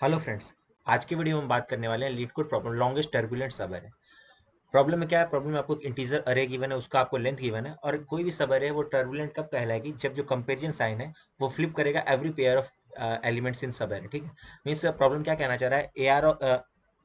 Hello friends. आज की video में हम बात करने वाले हैं leet code problem longest turbulent सब अरे। प्रॉब्लम में क्या है? प्रॉब्लम में आपको इंटीजर अरे गिवन है, उसका आपको लेंथ गिवन है, और कोई भी सब अरे है वो टर्बुलेंट कब कहलाएगी? जब जो कंपेरिजन साइन है वो फ्लिप करेगा every pair of elements in सब अरे। ठीक है, मीन्स प्रॉब्लम क्या कहना चाह रहा है? A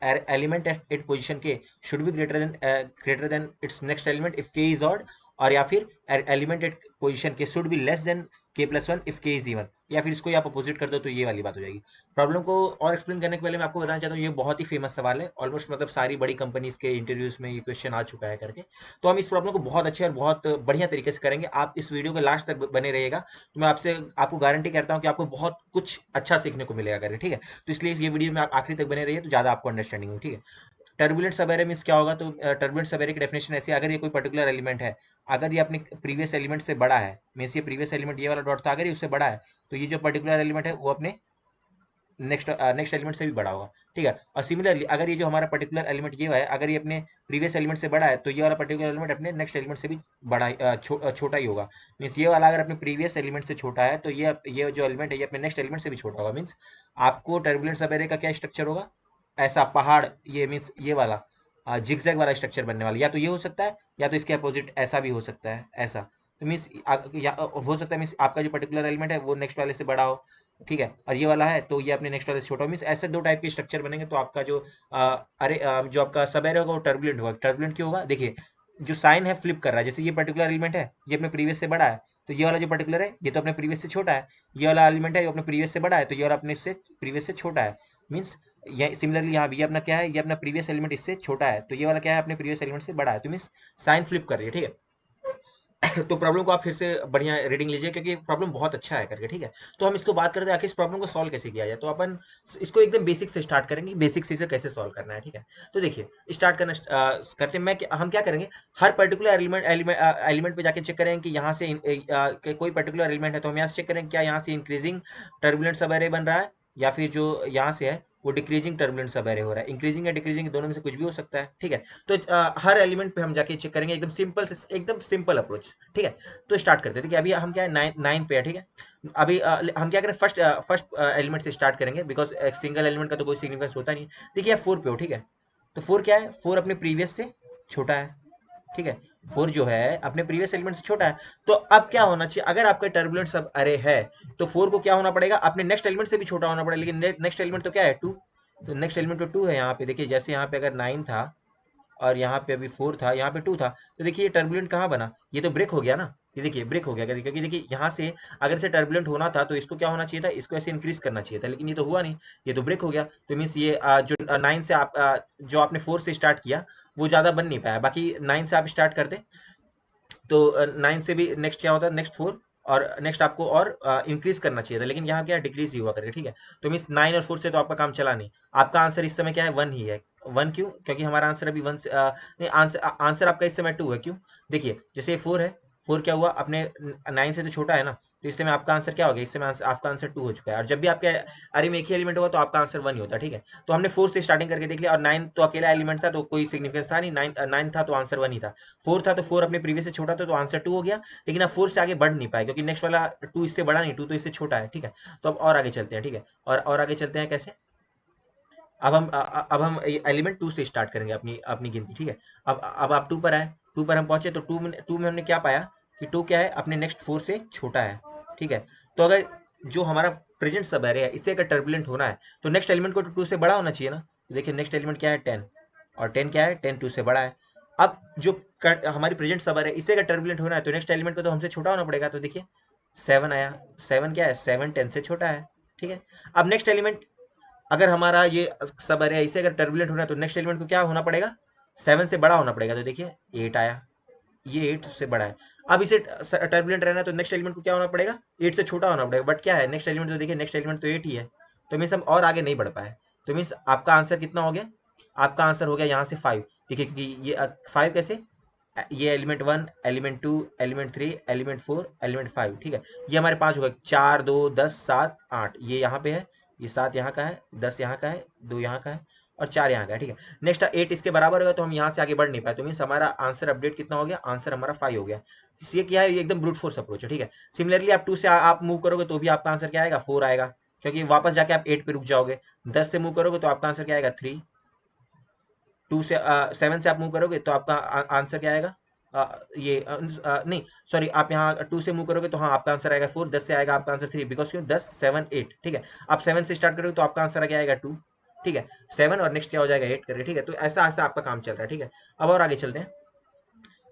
R element at it position K should be greater than its next element if K is odd, और या फिर element at position K should be less than K plus one if K is even, या फिर इसको आप opposite कर दो तो ये वाली बात हो जाएगी। प्रॉब्लम को और एक्सप्लेन करने के पहले मैं आपको बताना चाहता हूँ, ये बहुत ही फेमस सवाल है, ऑलमोस्ट मतलब सारी बड़ी कंपनीज के इंटरव्यूज में ये क्वेश्चन आ चुका है करके। तो हम इस प्रॉब्लम को बहुत अच्छे और बहुत बढ़िया तरीके से करेंगे। आप इस वीडियो के लास्ट तक बने रहिएगा, तो मैं आपको गारंटी करता हूँ कि आपको बहुत कुछ अच्छा सीखने को मिलेगा करके। ठीक है, तो इसलिए ये वीडियो में आप आखिरी तक बने रहिए तो ज्यादा आपको अंडरस्टैंडिंग हो। ठीक है, टर्बुलेंट सब एरे मींस क्या होगा? तो टर्बुलेंट सब एरे की डेफिनेशन ऐसी है, अगर ये कोई पर्टिकुलर एलिमेंट है, अगर ये अपने प्रीवियस एलिमेंट से बड़ा है, मींस ये प्रीवियस एलिमेंट ये वाला डॉट था, अगर ये उससे बड़ा है, तो ये जो पर्टिकुलर एलिमेंट है वो अपने नेक्स्ट एलिमेंट से भी बड़ा होगा। ठीक है, और सिमिलरली अगर ये जो हमारा पर्टिकुलर एलिमेंट ये है, अगर ये अपने प्रीवियस एलिमेंट से बड़ा है, तो ये वाला पर्टिकुलर एलिमेंट अपने नेक्स्ट एलिमेंट से भी बड़ा छोटा ही होगा। मीन्स ये वाला अगर अपने प्रीवियस एलिमेंट से छोटा है, तो ये जो एलिमेंट है ये अपने नेक्स्ट एलिमेंट से भी छोटा होगा। मीन्स आपको टर्बुलेंट सब एरे का क्या स्ट्रक्चर होगा? ऐसा पहाड़, ये मीन्स ये वाला जिगजैग वाला स्ट्रक्चर बनने वाला, या तो ये हो सकता है या तो इसके अपोजिट ऐसा भी हो सकता है, ऐसा। तो मीन्स हो सकता है मीन्स आपका जो पर्टिकुलर एलिमेंट है वो नेक्स्ट वाले से बड़ा हो, ठीक है, और ये वाला है तो ये अपने नेक्स्ट वाले से छोटा हो। मीन्स ऐसे दो टाइप के स्ट्रक्चर बनेंगे, तो आपका जो जो आपका सब एरे होगा वो टर्बुलेंट होगा। टर्बुलेंट क्यों होगा? देखिए, जो साइन है फ्लिप कर रहा है, जैसे ये पर्टिकुलर एलिमेंट है ये अपने प्रीवियस से बड़ा है, तो ये वाला जो पर्टिकुलर है ये तो अपने प्रीवियस से छोटा है। ये वाला एलिमेंट है ये अपने प्रीवियस से बड़ा है, तो ये वाला अपने से प्रीवियस से छोटा है। मीन्स ये सिमिलरली यहाँ भी ये अपना क्या है? ये अपना प्रीवियस एलिमेंट इससे छोटा है, तो ये वाला क्या है? अपने प्रीवियस एलिमेंट से बड़ा है। तो मीन्स साइन फ्लिप कर रही है। ठीक है, तो प्रॉब्लम को आप फिर से बढ़िया रीडिंग लीजिए, क्योंकि प्रॉब्लम बहुत अच्छा है करके। ठीक है, तो हम इसको बात करते हैं आखिर इस प्रॉब्लम को सॉल्व कैसे किया जाए। तो अपन इसको एकदम बेसिक से स्टार्ट करेंगे, बेसिक से इसे कैसे सॉल्व करना है। ठीक है, तो देखिए स्टार्ट करना करते हैं। हम क्या करेंगे, हर पर्टिकुलर एलिमेंट पे जाके चेक करेंगे कि यहाँ से कोई पर्टिकुलर एलिमेंट है, तो हम यहाँ से चेक करेंगे क्या यहाँ से इंक्रीजिंग टर्बुलेंट सब एरे बन रहा है, या फिर जो यहाँ से है वो डिक्रीजिंग टर्बुलेंट सब एरे हो रहा है। इंक्रीजिंग या डिक्रीजिंग दोनों में से कुछ भी हो सकता है। ठीक है, तो हर एलिमेंट पे हम जाके चेक करेंगे, एकदम सिंपल अप्रोच। ठीक है, तो स्टार्ट करते हैं। देखिए अभी हम क्या है, नाइन पे है। ठीक है, अभी हम क्या करें, फर्स्ट एलिमेंट से स्टार्ट करेंगे, बिकॉज एक सिंगल एलिमेंट का तो कोई सिग्निफिकेंस होता नहीं। देखिए फोर पे हो। ठीक है, तो फोर क्या है? फोर अपने प्रीवियस से छोटा है। ठीक है, फोर जो है अपने प्रीवियस एलिमेंट से छोटा है। तो अब क्या होना चाहिए, अगर आपका टर्बुलेंट सब अरे है तो फोर को क्या होना पड़ेगा? अपने नेक्स्ट एलिमेंट से भी छोटा होना पड़ेगा। लेकिन नेक्स्ट एलिमेंट तो क्या है? टू। तो नेक्स्ट एलिमेंट तो टू है यहाँ पे। देखिए जैसे यहाँ पे अगर नाइन था और यहाँ पे अभी फोर था, यहाँ पे टू था, तो देखिए ये टर्बुलेंट कहाँ बना? ये तो ब्रेक हो गया ना। ये देखिए ब्रेक हो गया, क्योंकि देखिए यहाँ से अगर से टर्बुलेंट होना था तो इसको क्या होना चाहिए था? इसको ऐसे इंक्रीज करना चाहिए था, लेकिन ये तो हुआ नहीं, ये तो ब्रेक हो गया। तो मीन्स ये जो नाइन से आप जो आपने फोर से स्टार्ट किया वो ज्यादा बन नहीं पाया। बाकी नाइन से आप स्टार्ट करते तो नाइन से भी नेक्स्ट क्या होता है? नेक्स्ट फोर, और नेक्स्ट आपको और इंक्रीज करना चाहिए था, लेकिन यहाँ क्या डिक्रीज ही हुआ करके। ठीक है, तो मीन्स नाइन और फोर से तो आपका काम चला नहीं। आपका आंसर इस समय क्या है? वन ही है। वन क्यों? क्योंकि हमारा आंसर अभी वन से नहीं, आंसर आपका इस समय टू है। क्यों? देखिए जैसे फोर है, फोर क्या हुआ? अपने नाइन से तो छोटा है ना, तो इस समय आपका आंसर क्या हो गया? इस समय आपका आंसर टू हो चुका है। और जब भी आपके अरे में एक ही एलिमेंट होगा तो आपका आंसर वन ही होता है। ठीक है, तो हमने फोर से स्टार्टिंग करके देख लिया, और नाइन तो अकेला एलिमेंट था तो कोई सिग्निफिकेंस था नहीं। नाइन था तो आंसर वन ही था। फोर था तो फोर अपने प्रीवियस से छोटा था तो आंसर टू हो गया। लेकिन अब फोर से आगे बढ़ नहीं पाए, क्योंकि नेक्स्ट वाला टू इससे बड़ा नहीं, टू तो इससे छोटा है। ठीक है, तो अब और आगे चलते हैं। ठीक है, और आगे चलते हैं कैसे? अब हम एलिमेंट टू से स्टार्ट करेंगे अपनी अपनी गिनती। ठीक है, अब आप टू पर आए, टू पर हम पहुंचे, तो टू में हमने क्या पाया कि टू क्या है? अपने नेक्स्ट फोर से छोटा है। ठीक है, तो अगर जो हमारा प्रेजेंट सब एरे है इससे अगर टर्बुलेंट होना है तो नेक्स्ट एलिमेंट को तो टू से बड़ा होना चाहिए ना। तो देखिए नेक्स्ट एलिमेंट क्या है? टेन, और टेन क्या है? टेन टू से बड़ा है। अब जो हमारी प्रेजेंट सब एरे है इससे अगर टर्बुलेंट होना है तो नेक्स्ट एलिमेंट को तो हमसे छोटा होना पड़ेगा। तो देखिए सेवन आया, सेवन क्या है? सेवन टेन से छोटा है। ठीक है, अब नेक्स्ट एलिमेंट अगर हमारा ये सब अरे है इसे अगर टर्बुलेंट होना है तो नेक्स्ट एलिमेंट को क्या होना पड़ेगा? सेवन से बड़ा होना पड़ेगा। तो देखिए एट आया, ये एट से बड़ा है। अब इसे टर्बुलेंट रहना है तो नेक्स्ट एलिमेंट को क्या होना पड़ेगा? एट से छोटा होना पड़ेगा। बट क्या है नेक्स्ट एलिमेंट? तो देखिए नेक्स्ट एलिमेंट तो एट ही है, तो मीन्स हम और आगे नहीं बढ़ पाए। तो मीन्स आपका आंसर कितना हो गया? आपका आंसर हो गया यहाँ से फाइव। देखिए क्योंकि ये फाइव कैसे? ये element one, element two, element three, element four, element five. ठीक है, ये हमारे पांच हो गए, चार दो दस सात आठ, ये यहाँ पे है, ये सात यहाँ का है, दस यहाँ का है, दो यहाँ का है, और चार यहाँ का है। ठीक है, नेक्स्ट एट इसके बराबर होगा तो हम यहाँ से आगे बढ़ नहीं पाए, तो मीन्स हमारा आंसर अपडेट कितना हो गया? आंसर हमारा फाइव हो गया। ये क्या है? ये एकदम ब्रूट फोर्स अप्रोच है। ठीक है, सिमिलरली आप टू से आप मूव करोगे तो भी आपका आंसर क्या आएगा? फोर आएगा। क्योंकि वापस जाके आप 8 पे रुक जाओगे। 10 से मूव करोगे तो आपका आंसर क्या आएगा 3। 2 से 7 से आप मूव करोगे तो आपका आंसर क्या आएगा नहीं सॉरी, आप यहाँ 2 से मूव करोगे तो हाँ आपका आंसर आएगा 4। 10 से आएगा आपका आंसर 3, बिकॉज क्यों 10 7 8, ठीक है। आप 7 से स्टार्ट करोगे तो आपका आंसर क्या आएगा 2, ठीक है। 7 और नेक्स्ट क्या हो जाएगा 8 करके, ठीक है। तो ऐसा ऐसा आपका काम चल रहा है, ठीक है। अब और आगे चलते हैं।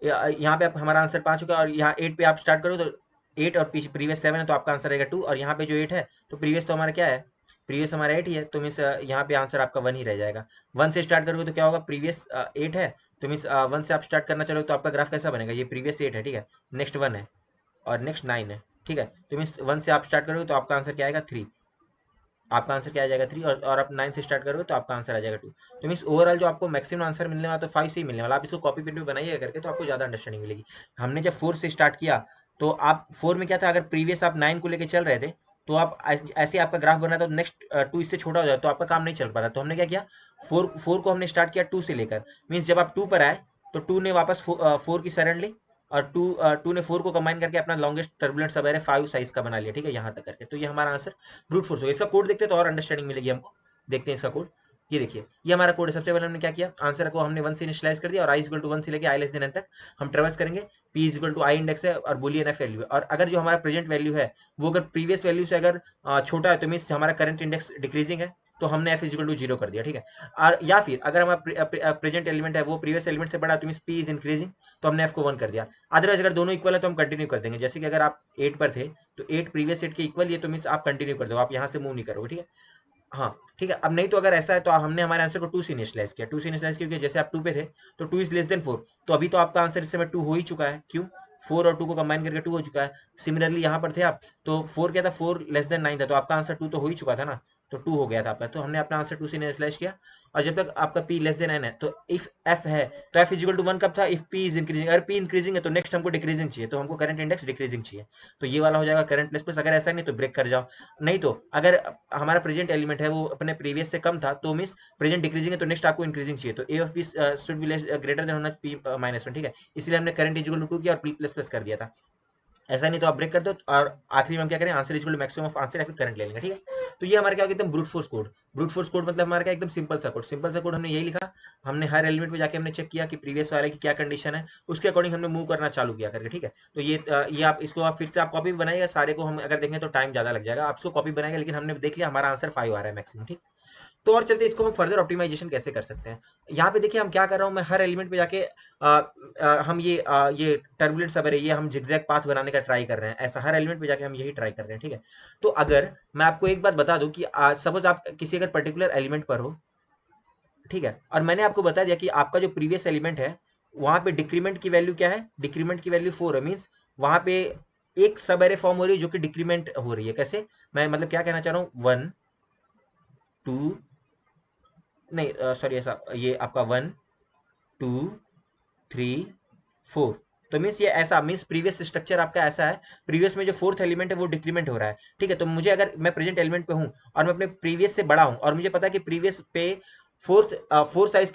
यहाँ पे हमारा आंसर 5 होगा और यहाँ 8 पे आप स्टार्ट करो तो 8 और प्रीवियस 7 है तो आपका आंसर आएगा 2, और यहाँ पे जो 8 है तो प्रीवियस तो हमारा क्या है, प्रीवियस हमारा 8 ही है, तो मीन्स यहाँ पे आंसर आपका 1 ही रह जाएगा। 1 से स्टार्ट करोगे तो क्या होगा, प्रीवियस 8 है तो मीन्स 1 से आप स्टार्ट करना चलोगे तो आपका ग्राफ कैसा बनेगा, ये प्रीवियस 8 है, ठीक है, नेक्स्ट 1 है और नेक्स्ट 9 है, ठीक है। तो मीन्स 1 से आप स्टार्ट करोगे तो आपका आंसर क्या आएगा 3, आपका आंसर क्या आ जाएगा 3, और आप 9 से स्टार्ट करोगे तो आपका आंसर आ जाएगा 2। तो मीन्स ओवरऑल जो आपको मैक्सिमम आंसर मिलने वाला तो 5 से ही मिलने वाला। आप इसको कॉपी पेट में बनाइएगा करके तो आपको ज़्यादा अंडरस्टैंडिंग मिलेगी। हमने जब 4 से स्टार्ट किया तो आप 4 में क्या था, अगर प्रीवियस आप 9 को लेकर चल रहे थे तो आप ऐसे आपका ग्राफ बन रहा था तो नेक्स्ट 2 इससे छोटा हो जाए तो आपका काम नहीं चल पा रहा। तो हमने क्या किया, 4 को हमने स्टार्ट किया 2 से लेकर, मीन्स जब आप 2 पर आए तो 2 ने वापस 4 की सरेंड ली और 2 ने 4 को कंबाइन करके अपना लॉन्गेस्ट टर्बुलेंट सब एरे 5 साइज का बना लिया, ठीक है, यहाँ तक करके। तो ये हमारा आंसर ब्रूट फोर्स होगा। इसका कोड देखते हैं तो और अंडरस्टैंडिंग मिलेगी हमको। देखते हैं इसका कोड। ये देखिए, ये हमारा कोड है। सबसे पहले हमने क्या किया, आंसर को हमने 1 से इनिशियलाइज कर दिया और i इक्वल टू 1 से लेके i लेस देन n तक हम ट्रेवर्स करेंगे। p equal to i index है और बुलियन f वैल्यू है, और अगर जो हमारा प्रेजेंट वैल्यू है वो अगर प्रीवियस वैल्यू से अगर छोटा है तो मीन्स हमारा करंट इंडेक्स डिक्रीजिंग है, तो हमने f इक्वल टू 0 कर दिया, ठीक है। और या फिर अगर हमारा प्रेजेंट एलिमेंट है वो प्रीवियस एलिमेंट से बड़ा तो मीन्स p इज इंक्रीजिंग, तो हमने f को 1 कर दिया। अदरवाइज अगर दोनों इक्वल है तो हम कंटिन्यू कर देंगे। जैसे कि अगर आप 8 पर थे तो 8 प्रीवियस 8 के इक्वल, ये तो मीन्स आप कंटिन्यू कर दो, आप यहाँ से मूव नहीं करोगे, ठीक है। हाँ, ठीक है। अब नहीं तो अगर ऐसा है तो हमने हमारे आंसर को 2 से इनिशियलाइज किया। 2 से इनिशियलाइज क्योंकि जैसे आप 2 पे थे तो 2 इज लेस देन 4, तो अभी तो आपका आंसर इस समय 2 हो ही चुका है। क्यों, 4 और 2 को कंबाइन करके 2 हो चुका है। सिमिलरली यहाँ पर थे आप तो 4 क्या था, 4 लेस देन 9 था, तो आपका आंसर 2 तो हो ही चुका था ना, तो 2 हो गया था आपका। तो हमने अपना आंसर 2 से इनिशियलाइज किया, और जब तक आपका p लेस देन n है तो इफ f है तो f इक्वल टू 1 कब था, इफ p इज इंक्रीजिंग। अगर p इंक्रीजिंग है तो नेक्स्ट हमको डिक्रीजिंग चाहिए, तो हमको करंट इंडेक्स डिक्रीजिंग चाहिए, तो ये वाला हो जाएगा करंट प्लस प्लस। अगर ऐसा नहीं तो ब्रेक कर जाओ। नहीं तो अगर हमारा प्रेजेंट एलिमेंट है वो अपने प्रीवियस से कम था तो मीन्स प्रेजेंट डिक्रीजिंग है तो नेक्स्ट आपको इंक्रीजिंग चाहिए, तो a of p should be less greater than होना p माइनस 1, ठीक है। इसलिए हमने करंट इक्वल टू 2 किया और p प्लस प्लस कर दिया था। ऐसा नहीं तो आप ब्रेक कर दो और आखिरी में हम क्या करें, answer equal to maximum of answer या फिर करंट ले लेंगे, ठीक है। तो ये हमारा क्या होगा, एकदम brute force code. Brute force code मतलब हमारा क्या, एकदम सिंपल सा कोड। सिंपल सा कोड हमने यही लिखा, हमने हर एलिमेंट पे जाके हमने चेक किया कि प्रीवियस वाले की क्या कंडीशन है, उसके अकॉर्डिंग हमने मूव करना चालू किया करके, ठीक है। तो ये आप इसको आप फिर से आप कॉपी बनाइएगा। सारे को हम अगर देखें तो टाइम ज्यादा लग जाएगा, आप इसको कॉपी बनाएगा, लेकिन हमने देख लिया हमारा आंसर 5 आ रहा है मैक्सिमम, ठीक। तो और चलते इसको हम फर्दर ऑप्टिमाइजेशन कैसे कर सकते हैं। यहाँ पे देखिए हम क्या कर रहा हूँ, मैं हर एलिमेंट पे जाके हम ये टर्बुलेंट सब है ये हम जिगजैग पाथ बनाने का ट्राई कर रहे हैं। ऐसा हर एलिमेंट पे जाके हम यही ट्राई कर रहे हैं, ठीक है। तो अगर मैं आपको एक बात बता दूं कि सपोज आप किसी अगर पर्टिकुलर एलिमेंट पर हो, ठीक है, और मैंने आपको बता दिया कि आपका जो प्रीवियस एलिमेंट है वहां पे डिक्रीमेंट की वैल्यू क्या है, डिक्रीमेंट की वैल्यू 4 है, मीन्स वहां पे एक सब एरे फॉर्म हो रही है जो कि डिक्रीमेंट हो रही है। कैसे, मैं मतलब क्या कहना चाह रहा हूँ, 1 2 नहीं सॉरी ऐसा, ये आपका 1 2 3 4, तो मीन्स ये ऐसा मीन्स प्रीवियस स्ट्रक्चर आपका ऐसा है, प्रीवियस में जो फोर्थ एलिमेंट है वो डिक्रीमेंट हो रहा है, ठीक है। तो मुझे अगर मैं प्रेजेंट एलिमेंट पे हूं और मैं अपने प्रीवियस से बड़ा हूं और मुझे पता है कि प्रीवियस पे फोर साइज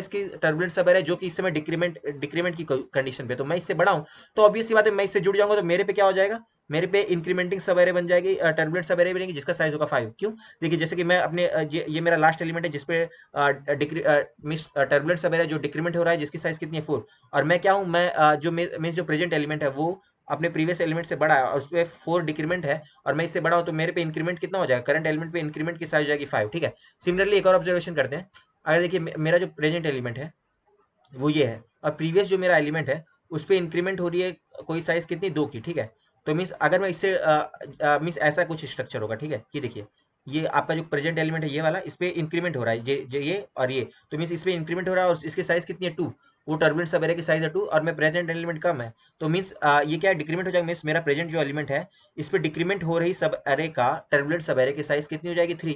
की टर्बुलेंट सब है जो कि इस समय डिक्रीमेंट की कंडीशन पे, तो मैं इससे बड़ा हूं तो ऑब्वियस सी बात है मैं इससे जुड़ जाऊंगा तो मेरे पे क्या हो जाएगा, मेरे पे इंक्रीमेंटिंग सब एरे बन जाएगी, टर्बुलेंट सब एरे बनेगी जिसका साइज होगा 5। क्यों, देखिए जैसे कि मैं अपने ये मेरा लास्ट एलिमेंट है जिसपे मिस टर्बुलेंट सब एरे जो डिक्रीमेंट हो रहा है जिसकी साइज कितनी है 4, और मैं क्या हूं, मैं जो प्रेजेंट एलिमेंट है वो अपने प्रीवियस एलिमेंट से बड़ा है और उसपे 4 डिक्रीमेंट है और मैं इससे बड़ा हूं तो मेरे पे इंक्रीमेंट कितना हो जाएगा, करंट एलिमेंट पे इंक्रीमेंट की साइज हो जाएगी 5, ठीक है। सिमिलरली एक और ऑब्जर्वेशन करते हैं। अगर देखिए मेरा जो प्रेजेंट एलिमेंट है वो ये है और प्रीवियस जो मेरा एलिमेंट है उस पर इंक्रीमेंट हो रही है कोई साइज कितनी 2 की, ठीक है। तो मीन्स अगर मैं इससे मीन्स ऐसा कुछ स्ट्रक्चर होगा, ठीक है। ये देखिए ये आपका जो प्रेजेंट एलिमेंट है ये वाला, इस पे इंक्रीमेंट हो रहा है ये और ये, तो मीन्स इस पे इंक्रीमेंट हो रहा है और इसकी साइज कितनी है 2, वो टर्बुलेंट सब एरे की साइज है 2 और मैं प्रेजेंट एलिमेंट कम है, तो मीन्स ये क्या डिक्रीमेंट हो जाएगा, मीन्स मेरा प्रेजेंट जो एलिमेंट है इस पे डिक्रीमेंट हो रही सब एरे का टर्बुलेंट सब एरे की साइज कितनी हो जाएगी 3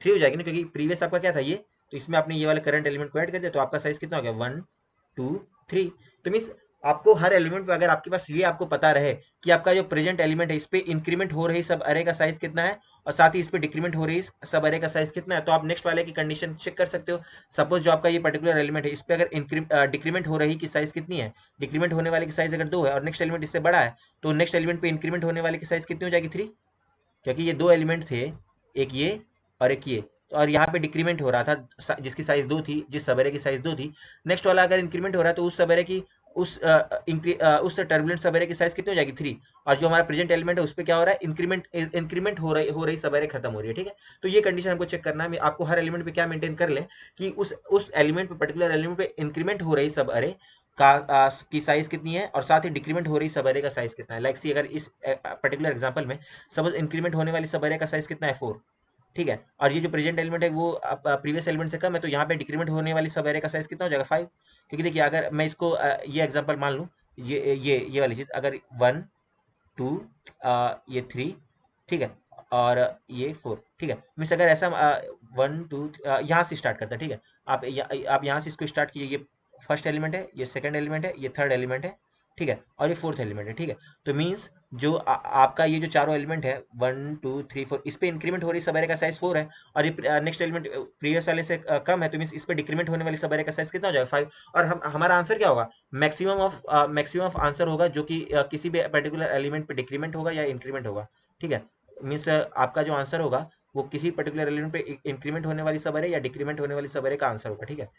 हो जाएगी ना, क्योंकि प्रीवियस आपका क्या था ये, तो इसमें आपने ये वाले करंट एलिमेंट को ऐड कर दिया तो आपका साइज कितना हो गया 1 2 3। तो मीन्स आपको हर एलिमेंट पे अगर आपके पास ये आपको पता रहे कि आपका जो प्रेजेंट एलिमेंट है इस पे इंक्रीमेंट हो रही सब अरे का साइज कितना है और साथ ही इस पे डिक्रीमेंट हो रही सब अरे का साइज कितना है, तो आप नेक्स्ट वाले की कंडीशन चेक कर सकते हो। सपोज जो आपका ये पर्टिकुलर एलिमेंट है इस पे अगर डिक्रीमेंट हो रही की साइज कितनी है, डिक्रीमेंट होने वाले की साइज अगर 2 है और नेक्स्ट एलिमेंट इससे बड़ा है तो नेक्स्ट एलिमेंट पे इंक्रीमेंट होने वाले की साइज कितनी हो जाएगी 3, क्योंकि ये दो एलिमेंट थे, एक ये और एक ये, और यहाँ पे डिक्रीमेंट हो रहा था, जिसकी साइज 2 थी, जिस सबेरे की साइज 2 थी। नेक्स्ट वाला अगर इंक्रीमेंट हो रहा है तो उस सबेरे की उस टर्बुलेंट सबेरे की साइज कितनी हो जाएगी 3, और जो हमारा प्रेजेंट एलिमेंट है उस पर क्या हो रहा है, इंक्रीमेंट हो रही सबेरे खत्म हो रही है, ठीक है। तो ये कंडीशन हमको चेक करना है, आपको हर एलिमेंट पे क्या मेंटेन कर लें कि उस एलिमेंट पे, पर्टिकुलर एलिमेंट पे इंक्रीमेंट हो रही सब अरे की साइज कितनी है, और साथ ही डिक्रीमेंट हो रही सब अरे का साइज कितना है। लाइक सी अगर इस पर्टिकुलर एग्जांपल में सपोज इंक्रीमेंट होने वाली सब अरे का साइज कितना है 4, ठीक है, और ये जो प्रेजेंट एलिमेंट है वो प्रीवियस एलिमेंट से कम है, तो यहाँ पे डिक्रीमेंट होने वाली सब एरे का साइज कितना हो जाएगा 5। क्योंकि देखिए अगर मैं इसको ये एग्जांपल मान लूँ, ये वाली चीज अगर 1 2 ये 3, ठीक है, और ये 4, ठीक है, मीन्स अगर ऐसा 1 2 यहाँ से स्टार्ट करता है, ठीक है, आप यहाँ से इसको स्टार्ट कीजिए, ये फर्स्ट एलिमेंट है, ये सेकंड एलिमेंट है, ये थर्ड एलिमेंट है, ठीक है, और ये फोर्थ एलिमेंट है, ठीक है। तो मीन्स जो आपका ये जो चारों एलिमेंट है 1 2 3 4, इस पे इंक्रीमेंट हो रही सब एरे का साइज 4 है, और ये नेक्स्ट एलिमेंट प्रीवियस वाले से कम है, तो मीन्स इस पे डिक्रीमेंट होने वाली सब एरे का साइज कितना हो जाएगा 5। और हमारा आंसर क्या होगा, मैक्सिमम ऑफ आंसर होगा जो कि किसी भी पर्टिकुलर एलिमेंट पे डिक्रीमेंट होगा या इंक्रीमेंट होगा, ठीक है। मीन्स आपका जो आंसर होगा वो किसी पर्टिकुलर एलिमेंट पे इंक्रीमेंट होने वाली सब एरे या डिक्रीमेंट होने वाली सब एरे का आंसर होगा, ठीक है,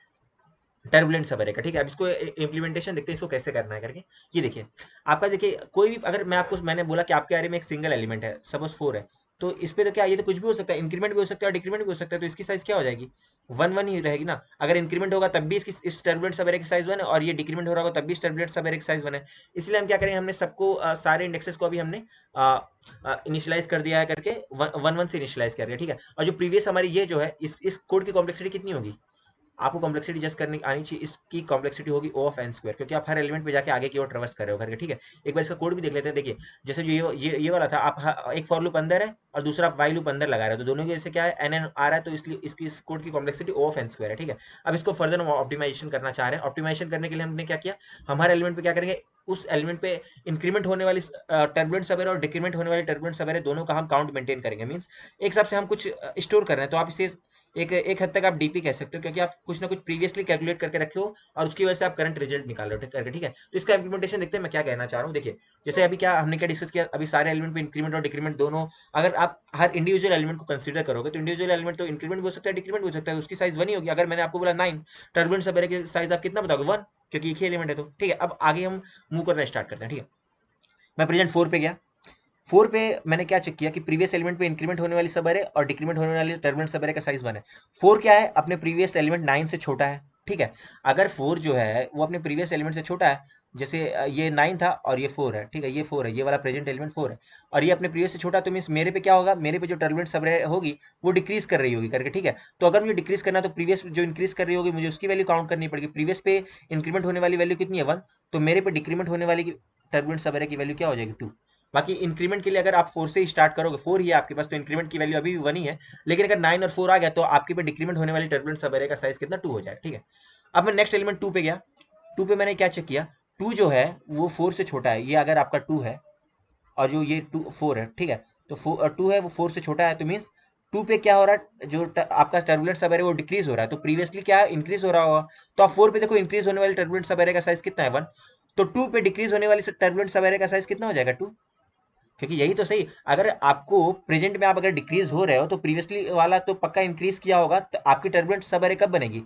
टर्बुलेंट सब रहेगा, ठीक है। अब इसको इम्प्लीमेंटेशन देखते हैं, इसको कैसे करना है करके। ये देखिए आपका, देखिए कोई भी, अगर मैंने बोला कि आपके एरे में एक सिंगल एलिमेंट है, सपोज 4 है, तो इस पे तो क्या, ये तो कुछ भी हो सकता है, इंक्रीमेंट भी हो सकता है और डिक्रीमेंट भी हो सकता है, तो इसकी साइज क्या हो जाएगी 1 1 ही रहेगी ना। अगर इंक्रीमेंट होगा तब भी इस टर्बुलेंट सब एरे की साइज 1 है, और ये डिक्रीमेंट हो रहा होगा तब भी इस टर्बुलेंट सब एरे की साइज 1 है। इसलिए हम क्या करेंगे, हमने सबको सारे इंडेक्सेस को अभी हमने इनिशियलाइज कर दिया है करके, 1 1 से इनिशियलाइज कर दिया, ठीक है। और जो प्रीवियस हमारी ये जो है, इस कोड की कॉम्प्लेक्सिटी कितनी होगी, आपको कॉम्प्लेक्सिटी जस्ट करनी आनी चाहिए, इसकी कॉम्प्लेक्सिटी होगी O ऑफ n स्क्वायर, क्योंकि आप हर एलिमेंट पे जाके आगे की ओर ट्रेवर्स कर रहे हो करके, ठीक है। एक बार इसका कोड भी देख लेते हैं। देखिए जैसे जो ये वाला था, आप एक फॉर लूप अंदर है और दूसरा आप वाई लूप अंदर लगा रहे हो, तो दोनों की जैसे क्या है n आ रहा है, तो इसलिए इसकी इस कोड की complexity O of n square है, ठीक है। अब इसको फर्दर हम ऑप्टिमाइजेशन करना चाह रहे हैं। ऑप्टिमाइजेशन करने के लिए हमने क्या किया, हम हर एलिमेंट पे क्या करेंगे, उस एलिमेंट पे इंक्रीमेंट होने वाली टर्बुलेंट सब एरे और डिक्रीमेंट होने वाली टर्बुलेंट सब एरे दोनों का हम काउंट मेंटेन करेंगे। मींस एक हिसाब से हम कुछ स्टोर कर रहे हैं, तो आप इसे एक हद तक आप डीपी कह सकते हो, क्योंकि आप कुछ ना कुछ प्रीवियसली कैलकुलेट करके रखे हो और उसकी वजह से आप करंट रिजल्ट निकाल रहे हो करके, ठीक है। तो इसका इंप्लीमेंटेशन देखते हैं मैं क्या कहना चाह रहा हूँ। देखिए जैसे अभी हमने क्या डिस्कस किया, अभी सारे एलिमेंट पे इंक्रीमेंट और डिक्रीमेंट दोनों, अगर आप हर इंडिविजुअल एलिमेंट को कंसीडर करोगे तो इंडिविजुअल एलिमेंट तो इंक्रीमेंट भी हो सकता है, डिक्रीमेंट भी हो सकता है, उसकी साइज 1 ही होगी। अगर मैंने आपको बोला 9, टर्बुलेंट सब एरे की साइज आप कितना बताओगे 1, क्योंकि एक ही एलिमेंट है, तो ठीक है। अब आगे हम मूव करना स्टार्ट करते हैं, ठीक है। मैं प्रेजेंट 4 पे गया, 4 पे मैंने क्या चेक किया कि प्रीवियस एलिमेंट पे इंक्रीमेंट होने वाली सब एरे और डिक्रीमेंट होने वाली टर्बुलेंट सब एरे का साइज 1 है। 4 क्या है, अपने प्रीवियस एलिमेंट 9 से छोटा है, ठीक है। अगर 4 जो है वो अपने प्रीवियस एलिमेंट से छोटा है, जैसे ये 9 था और ये 4 है, ठीक है, ये 4 है, ये वाला प्रेजेंट एलिमेंट 4 है, और ये अपने प्रीवियस से छोटा, तो मींस मेरे पे क्या होगा, मेरे पे जो टर्बुलेंट सब एरे होगी वो डिक्रीज कर रही होगी करके, ठीक है। तो अगर मुझे डिक्रीज करना है तो प्रीवियस जो इंक्रीज कर रही होगी मुझे उसकी वैल्यू काउंट करनी पड़ेगी। प्रीवियस पे इंक्रीमेंट होने वाली वैल्यू कितनी है 1, तो मेरे पे डिक्रीमेंट होने वाली टर्बुलेंट सब एरे की वैल्यू क्या हो जाएगी 2। बाकी इंक्रीमेंट के लिए अगर आप 4 से स्टार्ट करोगे, 4 ही है आपके पास, तो इंक्रीमेंट की वैल्यू अभी भी 1 ही है, लेकिन अगर 9 और 4 आ गया तो आपके पे डिक्रीमेंट होने वाली टर्बुलेंट सब एरे का साइज कितना 2 हो जाएगा, ठीक है। अब मैं नेक्स्ट एलिमेंट 2 पे गया, 2 पे मैंने क्या चेक किया, 2 जो है वो 4 से छोटा है, ये अगर आपका 2 है और जो ये 2 4 है, ठीक है, तो 2 है वो 4 से छोटा है, तो मीन्स 2 पे क्या हो रहा है, जो आपका टर्बुलेंट सब एरे वो डिक्रीज हो रहा है, तो प्रीवियसली क्या है, इंक्रीज हो रहा होगा। तो आप 4 पे देखो इंक्रीज होने वाली टर्बुलेंट सब एरे का साइज कितना है 1, तो 2 पे डिक्रीज होने वाली टर्बुलेंट सब एरे का साइज कितना हो जाएगा 2, क्योंकि यही तो सही। अगर आपको प्रेजेंट में आप अगर डिक्रीज हो रहे हो तो प्रीवियसली वाला तो पक्का इंक्रीज किया होगा, तो आपकी टर्बुलेंट सब एरे कब बनेगी,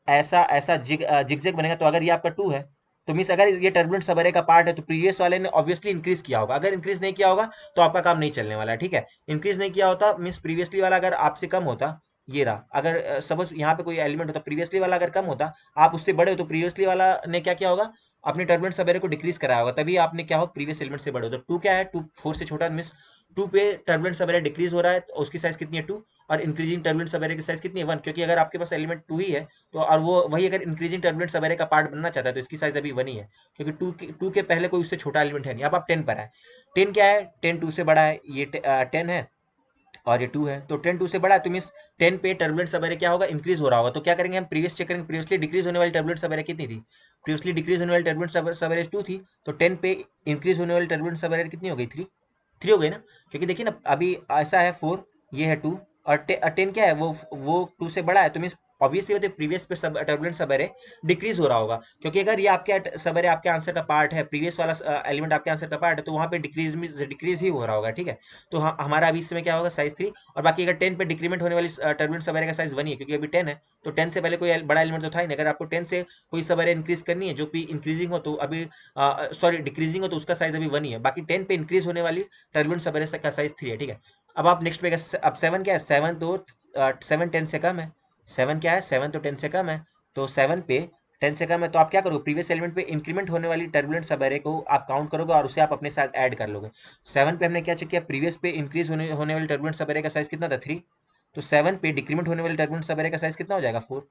ऐसा ऐसा जिगजैग बनेगा। तो अगर ये आपका 2 है तो मीन्स अगर ये टर्बुलेंट सब एरे का पार्ट है तो प्रीवियस वाले ने ऑब्वियसली इंक्रीज किया होगा, अगर इंक्रीज नहीं किया होगा तो आपका काम नहीं चलने वाला है, ठीक है। इंक्रीज नहीं किया होता मीन्स प्रीवियसली वाला अगर आपसे कम होता, ये रहा, अगर सपोज यहाँ पे कोई एलिमेंट होता, प्रीवियसली वाला अगर कम होता, आप उससे बड़े हो, तो प्रीवियसली वाला ने क्या किया होगा, अपने टर्बुलेंट सब एरे को डिक्रीज कराया होगा, तभी आपने क्या हो प्रीवियस एलिमेंट से बड़े हो। तो 2 क्या है, 2 4 से छोटा, मीन्स 2 पे टर्बुलेंट सब एरे डिक्रीज हो रहा है, तो उसकी साइज कितनी है 2, और इंक्रीजिंग टर्बुलेंट सब एरे की साइज कितनी है 1, क्योंकि अगर आपके पास एलिमेंट 2 ही है तो, और वो वही अगर इंक्रीजिंग टर्बुलेंट सब एरे का पार्ट बनना चाहता है तो इसकी साइज अभी 1 ही है, क्योंकि 2 के पहले कोई उससे छोटा एलिमेंट है नहीं। अब आप 10 पर है, 10 क्या है, 10 2 से बड़ा है, ये 10 है और ये 2 है, तो 10 2 से बड़ा है, तो मींस 10 पे टर्बुलेंट सब एरे क्या होगा, इंक्रीज हो रहा होगा। तो क्या करेंगे हम, प्रीवियस चेक करेंगे, प्रीवियसली डिक्रीज होने वाली टर्बुलेंट सब एरे कितनी थी, प्रीवियसली डिक्रीज होने वाली टर्बुलेंट सब एरे 2 थी, तो 10 पे इंक्रीज होने वाली टर्बुलेंट सब एरे कितनी हो गई 3 हो गई ना, क्योंकि देखिए ना अभी ऐसा है 4, ये है 2, और 10 क्या है, वो 2 से बड़ा है, तो मीन्स ऑब्वियसली बात है प्रीवियस पे सब टर्बुलेंट सब एरे डिक्रीज हो रहा होगा, क्योंकि अगर ये आपके सब एरे आपके आंसर का पार्ट है, प्रीवियस वाला एलिमेंट आपके आंसर का पार्ट है, तो वहाँ पे डिक्रीज ही हो रहा होगा, ठीक है। तो हमारा अभी इसमें क्या होगा, साइज 3, और बाकी अगर 10 पे डिक्रीमेंट होने वाली टर्बुलेंट सब एरे का साइज 1 ही है, क्योंकि अभी 10 है, तो 10 से पहले कोई बड़ा एलिमेंट तो था ही नहीं। अगर आपको 10 से कोई सब एरे इंक्रीज करनी है जो भी इंक्रीजिंग हो, तो अभी सॉरी डिक्रीजिंग हो, तो उसका साइज अभी 1 ही है। बाकी 10 पे इंक्रीज होने वाली टर्बुलेंट सब एरे का साइज 3 है, ठीक है। अब आप नेक्स्ट पे अब 7 क्या है, 7 तो 7 10 से कम है, 7 क्या है, 7 तो 10 से कम है, तो 7 पे 10 से कम है, तो आप क्या करोगे, प्रीवियस एलिमेंट पे इंक्रीमेंट होने वाली टर्बुलेंट सब एरे को आप काउंट करोगे और उसे आप अपने साथ ऐड कर लोगे। 7 पे हमने क्या चेक किया, प्रीवियस पे इंक्रीज होने वाली टर्बुलेंट सब एरे का साइज कितना था, 3, तो 7 पे डिक्रीमेंट होने वाली टर्बुलेंट सब एरे का साइज कितना हो जाएगा, 4,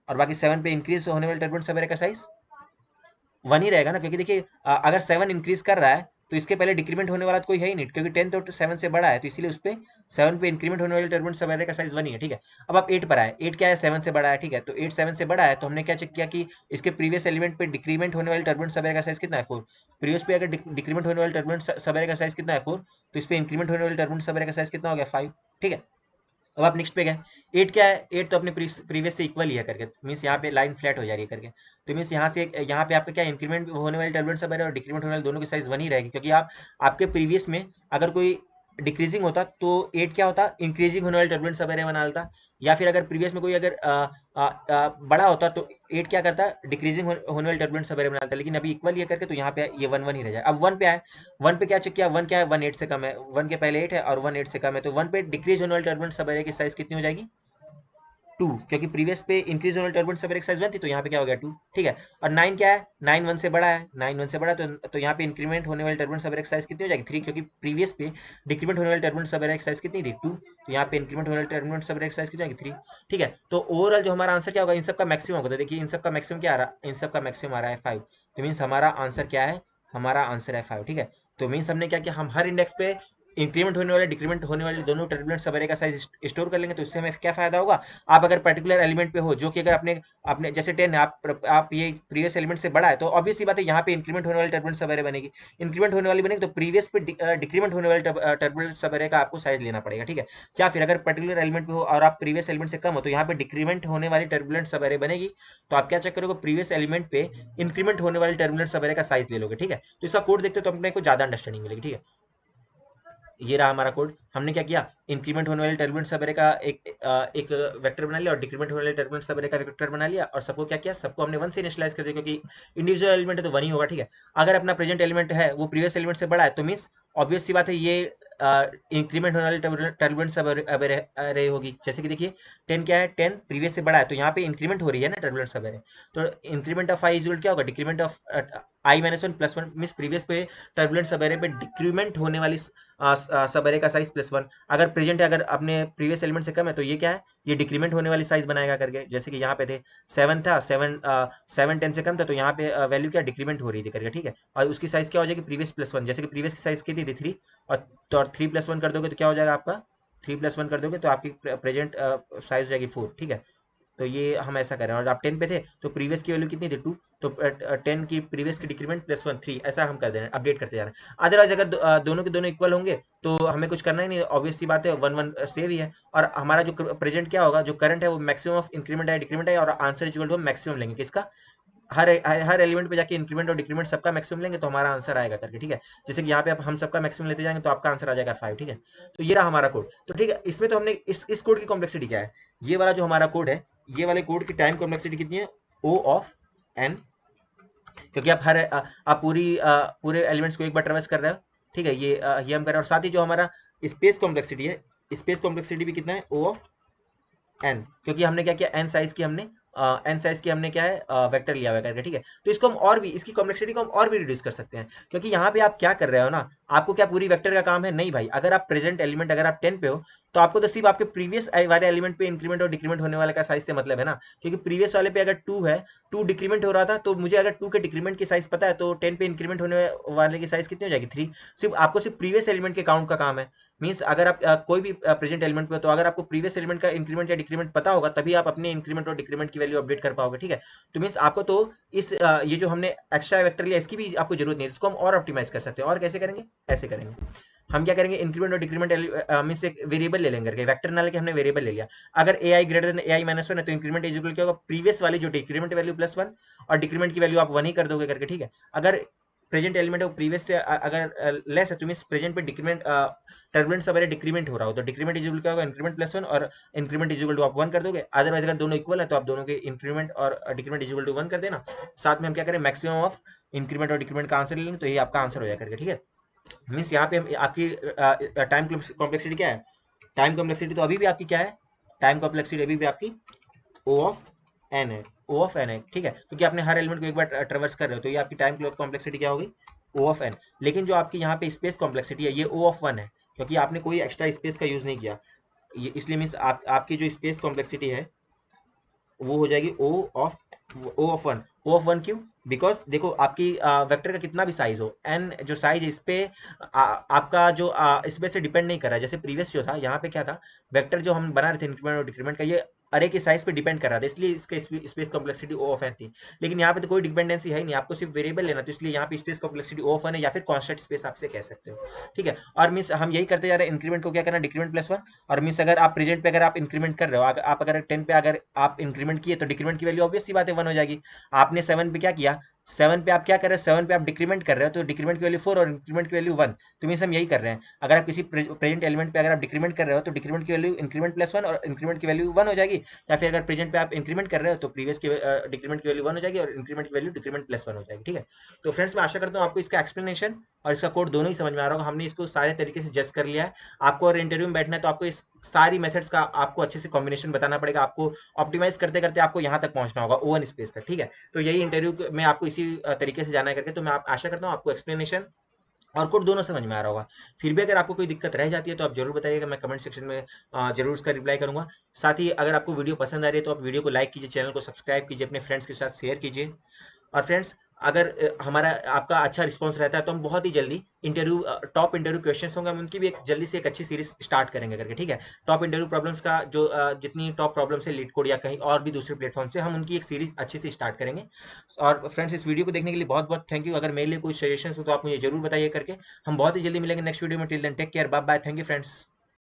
और बाकी 7 पे इंक्रीज होने वाली टर्बुलेंट सब एरे का साइज 1 ही रहेगा ना, क्योंकि देखिए अगर 7 इंक्रीज कर रहा है तो इसके पहले डिक्रीमेंट होने वाला तो कोई है ही नहीं, क्योंकि 10 तो 7 से बड़ा है, तो इसीलिए उस पे 7 पे इंक्रीमेंट होने वाले टर्बुलेंट सब एरे का साइज 1 ही है, ठीक है। अब आप 8 पर आए, 8 क्या है, 7 से बड़ा है, ठीक है, तो 8 7 से बड़ा है, तो हमने क्या चेक किया कि इसके प्रीवियस एलिमेंट पे डिक्रीमेंट होने वाले टर्बुलेंट सब एरे का साइज कितना है, 4। प्रीवियस पे अगर डिक्रीमेंट होने वाले टर्बुलेंट सब एरे का साइज कितना है, 4, तो इस पे इंक्रीमेंट होने वाले टर्बुलेंट सब एरे का साइज कितना हो गया, 5, ठीक है। अब आप नेक्स्ट पे गए, 8 क्या है, 8 तो अपने प्रीवियस से इक्वल ही है करके, मीन्स यहाँ पे लाइन फ्लैट हो जाएगी करके, तो मीन्स यहाँ से यहाँ पे आपका क्या इंक्रीमेंट होने वाले टर्बुलेंट सब एरे और डिक्रीमेंट होने वाले दोनों की साइज 1 ही रहेगी, क्योंकि आपके प्रीवियस में अगर कोई डिक्रीजिंग होता तो 8 क्या होता, इंक्रीजिंग होने वाले टर्बुलेंट सब एरे बना लेता, या फिर अगर प्रीवियस में कोई अगर बड़ा होता तो 8 क्या करता, डिक्रीजिंग होने वाले टर्बुलेंट सब एरे बना लेता, लेकिन अभी इक्वल ये करके तो यहाँ पे ये 1 1 ही रह जाए। अब 1 पे आए, 1 पे क्या चेक किया, 1 क्या है, 1 8 से कम है, 1 के पहले 8 है और 1 8 से कम है, तो 1 पे डिक्रीज होने वाले टर्बुलेंट सब एरे की साइज कितनी हो जाएगी, 2, क्योंकि प्रीवियस पे इंक्रीज होने वाले टर्बुलेंट सब एरे की साइज 1 थी, तो यहाँ पे क्या हो गया, 2, ठीक है। और 9 क्या है, 9 1 से बड़ा है, 9 1 से बड़ा, तो यहाँ पे इंक्रीमेंट होने वाले टर्बुलेंट सब एरे की साइज कितनी हो जाएगी, 3, क्योंकि प्रीवियस पे डिक्रीमेंट होने वाले टर्बुलेंट सब एरे की साइज कितनी थी, 2, तो यहाँ पे इंक्रीमेंट होने वाले टर्बुलेंट सब एरे की साइज कितनी हो जाएगी, 3, ठीक है। तो ओवरऑल जो हमारा आंसर क्या होगा, इन सब का मैक्सिमम होगा, तो देखिए इन सब का मैक्सिमम क्या आ रहा है, इन सब का मैक्सिमम आ रहा है 5, तो मीन्स हमारा आंसर क्या है, हमारा आंसर है 5, ठीक है। तो मीन्स हमने क्या किया, हम हर इंडेक्स पे इंक्रीमेंट होने वाले डिक्रीमेंट होने वाले दोनों टर्बुलेंट सब एरे का साइज स्टोर कर लेंगे, तो इससे हमें क्या फायदा होगा, आप अगर पर्टिकुलर एलिमेंट पे हो जो कि अगर अपने अपने जैसे 10 है, आप ये प्रीवियस एलिमेंट से बड़ा है, तो ऑब्वियसली बात है यहाँ पे इंक्रीमेंट होने वाली टर्बुलेंट सब एरे बनेगी, इंक्रीमेंट होने वाली बनेगी, तो प्रीवियस पे डिक्रीमेंट होने वाले टर्बुलेंट सब एरे का आपको साइज लेना पड़ेगा, ठीक है। या फिर अगर पर्टिकुलर एलिमेंट पे हो और आप प्रीवियस एलिमेंट से कम हो, तो यहाँ पे डिक्रीमेंट होने वाली टर्बुलेंट सब एरे बनेगी, तो आप क्या चेक करोगे, प्रीवियस एलिमेंट पे इंक्रीमेंट होने वाली टर्बुलेंट सब एरे का साइज ले लोगे, ठीक है। तो इसका कोड देखते हो तो अपने को ज्यादा अंडरस्टैंडिंग मिलेगी, ठीक है। ये रहा हमारा कोड, हमने क्या किया, इंक्रीमेंट होने वाले टर्बुलेंट सब एरे का एक वेक्टर बना लिया और डिक्रीमेंट होने वाले टर्बुलेंट सब एरे का वेक्टर बना लिया, और सबको क्या किया, सबको हमने 1 से इनिशियलाइज कर दिया, क्योंकि इंडिविजुअल एलिमेंट है तो 1 ही होगा, ठीक है। अगर अपना प्रेजेंट एलिमेंट है वो प्रीवियस एलिमेंट से बड़ा है, तो मीन्स ऑब्वियस सी बात है ये इंक्रीमेंट होने वाली टर्बुलेंट सब एरे होगी, जैसे कि देखिए 10 क्या है, 10 प्रीवियस से बड़ा है, तो यहाँ पे इंक्रीमेंट हो रही है ना टर्बुलेंट सब एरे, तो इंक्रीमेंट ऑफ आई इज क्या होगा, decrement of I minus 1 plus 1, means previous पे टर्बुलेंट सब एरे पे डिक्रीमेंट होने वाली सब एरे का साइज +1, अगर प्रेजेंट है, अगर अपने प्रीवियस एलिमेंट से कम है, तो ये क्या है, ये डिक्रीमेंट होने वाली साइज बनाएगा करके, जैसे कि यहाँ पे थे 7 था, 7 10 से कम था, तो यहाँ पे वैल्यू क्या डिक्रीमेंट हो रही थी करके, ठीक है। और उसकी साइज क्या हो जाएगी, प्रीवियस +1, जैसे कि प्रीवियस की साइज कितनी थी 3, और 3 + 1 कर दोगे तो क्या हो जाएगा आपका, 3 + 1 कर दोगे तो आपकी प्रेजेंट साइज हो जाएगी 4, ठीक है। तो ये हम ऐसा करें, और आप 10 पे थे तो प्रीवियस की वैल्यू कितनी थी, 2, तो 10 की प्रीवियस की डिक्रीमेंट +1 3, ऐसा हम कर दे रहे हैं, अपडेट करते जा रहे हैं। अदरवाइज अगर दोनों के दोनों इक्वल होंगे तो हमें कुछ करना ही नहीं, ऑब्वियस सी बात है 1 1 सेव ही है, और हमारा जो प्रेजेंट क्या होगा, जो करंट है वो मैक्सिमम ऑफ इंक्रीमेंट है डिक्रीमेंट है, और आंसर इक्वल टू मैक्सिमम लेंगे किसका, हर एलिमेंट पे जाके इंक्रीमेंट और डिक्रीमेंट सबका मैक्सिमम लेंगे तो हमारा आंसर आएगा करके, ठीक है। जैसे कि यहाँ पे हम सबका मैक्सिमम लेते जाएंगे तो आपका आंसर आ जाएगा 5, ठीक है। तो ये रहा हमारा कोड, तो ठीक है, इसमें तो हमने इस कोड की कॉम्प्लेक्सिटी क्या है, ये वाला जो हमारा कोड है, ये वाले कोड की टाइम कॉम्प्लेक्सिटी कितनी है, O ऑफ n, क्योंकि आप पूरे एलिमेंट्स को एक बार ट्रेवर्स कर रहे हो, ठीक है, ये हम कर रहे हैं, और साथ ही जो हमारा स्पेस कॉम्प्लेक्सिटी है, स्पेस कॉम्प्लेक्सिटी भी कितना है, O ऑफ n, क्योंकि हमने क्या किया, n साइज की हमने क्या है वेक्टर लिया हुआ है करके, ठीक है। तो इसको हम और भी, इसकी कॉम्प्लेक्सिटी को हम और भी रिड्यूस कर सकते हैं, क्योंकि यहाँ पे आप क्या कर रहे हो ना, आपको क्या पूरी वेक्टर का काम है, नहीं भाई, अगर आप प्रेजेंट एलिमेंट अगर आप 10 पे हो, तो आपको तो सिर्फ आपके प्रीवियस वाले एलिमेंट पे इंक्रीमेंट और डिक्रीमेंट होने वाले का साइज से मतलब है ना, क्योंकि प्रीवियस वाले पे अगर 2 है, 2 डिक्रीमेंट हो रहा था, तो मुझे अगर 2 के डिक्रीमेंट की साइज पता है, तो 10 पे इंक्रीमेंट होने वाले की साइज कितनी हो जाएगी, 3, सिर्फ प्रीवियस एलिमेंट के काउंट का काम है। मीन्स अगर आप कोई भी प्रेजेंट एलिमेंट पे हो, तो अगर आपको प्रीवियस एलिमेंट का इंक्रीमेंट या डिक्रीमेंट पता होगा, तभी आप अपने इंक्रीमेंट और डिक्रीमेंट की वैल्यू अपडेट कर पाओगे, ठीक है। तो मीन्स आपको तो ये जो हमने एक्स्ट्रा वेक्टर लिया, इसकी भी आपको जरूरत नहीं है, इसको हम और ऑप्टिमाइज कर सकते हैं, और कैसे करेंगे, ऐसे करेंगे। हम क्या करेंगे, इंक्रीमेंट और डिक्रीमेंट में से एक वेरिएबल ले लेंगे करके, वेक्टर ना लेके हमने वेरिएबल ले लिया। अगर ए आई ग्रेटर देन ए आई माइनस वन है तो इंक्रीमेंट इज इक्वल क्या होगा, प्रीवियस वाली जो डिक्रीमेंट वैल्यू प्लस वन और डिक्रीमेंट की वैल्यू आप वन ही कर दोगे करके, ठीक है। अगर प्रेजेंट एलिमेंट है वो प्रीवियस से अगर लेस है तो मींस प्रेजेंट पे डिक्रीमेंट टर्बुलेंट सब डिक्रीमेंट हो रहा हो तो डिक्रीमेंट इज इक्वल क्या होगा, इंक्रीमेंट प्लस वन और इंक्रीमेंट इज इक्वल टू आप वन कर दोगे। अदरवाइज अगर दोनों इक्वल है तो आप दोनों के इंक्रीमेंट और decrement is equal to one कर देना। साथ में हम क्या करें, मैक्सिमम ऑफ इंक्रीमेंट और डिक्रीमेंट का आंसर ले लेंगे, तो ये आपका आंसर हो जाएगा करके, ठीक है। मीन्स यहाँ पे आपकी टाइम कॉम्प्लेक्सिटी क्या है, टाइम कॉम्प्लेक्सिटी तो अभी भी आपकी क्या है, टाइम कॉम्प्लेक्सिटी अभी भी आपकी ओ ऑफ एन है, ओ ऑफ एन है, ठीक है, क्योंकि आपने हर एलिमेंट को एक बार ट्रेवर्स कर रहे हो तो ये आपकी टाइम कॉम्प्लेक्सिटी क्या होगी, ओ ऑफ एन। लेकिन जो आपकी यहाँ पे स्पेस कॉम्प्लेक्सिटी है ये ओ ऑफ वन है, क्योंकि आपने कोई एक्स्ट्रा स्पेस का यूज नहीं किया, ये इसलिए मीन्स आपकी जो स्पेस कॉम्प्लेक्सिटी है वो हो जाएगी O of one. O of one क्यों, बिकॉज देखो आपकी वेक्टर का कितना भी साइज हो, एन जो साइज है इस पे आपका जो इस पे से डिपेंड नहीं कर रहा है। जैसे प्रीवियस जो था यहाँ पे क्या था, वेक्टर जो हम बना रहे थे इंक्रीमेंट और डिक्रीमेंट का, ये अरे के साइज पे डिपेंड कर रहा था, इसलिए इसका space complexity O of N थी। लेकिन यहाँ पे तो कोई डिपेंडेंसी है नहीं, आपको सिर्फ वेरिएबल लेना, तो इसलिए यहाँ पे space complexity O of N है, या फिर कॉन्स्टेंट स्पेस आपसे कह सकते हो, ठीक है। और मीन्स हम यही करते जा रहे हैं, इंक्रीमेंट को क्या करना, डिक्रीमेंट प्लस वन। और मीन्स अगर आप प्रेजेंट पे अगर आप इंक्रीमेंट कर रहे हो, आप अगर 10 पे अगर आप इंक्रीमेंट किए तो डिक्रीमेंट की वैल्यू ऑब्वियस सी बात है 1 हो जाएगी। आपने 7 पे क्या किया, 7 पे आप क्या कर रहे हो, 7 पे आप डिक्रीमेंट कर रहे हो तो डिक्रीमेंट की वैल्यू 4 और इंक्रीमेंट की वैल्यू 1, तो मीन्स हम यही कर रहे हैं। अगर आप किसी प्रेजेंट एलिमेंट पे अगर आप डिक्रीमेंट कर रहे हो तो डिक्रीमेंट की वैल्यू इंक्रीमेंट प्लस वन और इंक्रीमेंट की वैल्यू 1 हो जाएगी। या फिर अगर प्रेजेंट पे आप इंक्रीमेंट कर रहे हो तो प्रीवियस की डिक्रीमेंट की वैल्यू 1 हो जाएगी और इंक्रीमेंट की वैल्यू डिक्रीमेंट प्लस 1 हो जाएगी, ठीक है। तो फ्रेंड्स मैं आशा करता हूँ आपको इसका एक्सप्लेनेशन और इसका कोड दोनों ही समझ में आ रहा होगा। हमने इसको सारे तरीके से जज कर लिया है। आपको अगर इंटरव्यू में बैठना है तो आपको इस सारी मेथड्स का आपको अच्छे से कॉम्बिनेशन बताना पड़ेगा, आपको ऑप्टिमाइज करते करते आपको यहाँ तक पहुंचना होगा ओवन स्पेस तक, ठीक है। तो यही इंटरव्यू में आपको इसी तरीके से जाना है करके, तो मैं आशा करता हूँ आपको एक्सप्लेनेशन और कोड दोनों समझ में आ रहा होगा। फिर भी अगर आपको कोई दिक्कत रह जाती है तो आप जरूर बताइएगा, मैं कमेंट सेक्शन में जरूर उसका रिप्लाई करूंगा। साथ ही अगर आपको वीडियो पसंद आ रही है तो आप वीडियो को लाइक कीजिए, चैनल को सब्सक्राइब कीजिए, अपने फ्रेंड्स के साथ शेयर कीजिए। और फ्रेंड्स अगर हमारा आपका अच्छा रिस्पांस रहता है तो हम बहुत ही जल्दी इंटरव्यू टॉप इंटरव्यू क्वेश्चंस होंगे, हम उनकी भी एक जल्दी से एक अच्छी सीरीज स्टार्ट करेंगे करके, ठीक है। टॉप इंटरव्यू प्रॉब्लम्स का जो जितनी टॉप प्रॉब्लम्स है लीड कोड या कहीं और भी दूसरे प्लेटफॉर्म से, हम उनकी एक सीरीज अच्छे से स्टार्ट करेंगे। और फ्रेंड्स इस वीडियो को देखने के लिए बहुत बहुत थैंक यू। अगर मेरे लिए कोई सजेशन हो तो आप मुझे जरूर बताइए करके। हम बहुत ही जल्दी मिलेंगे नेक्स्ट वीडियो में। Till then take care, bye bye, thank you friends.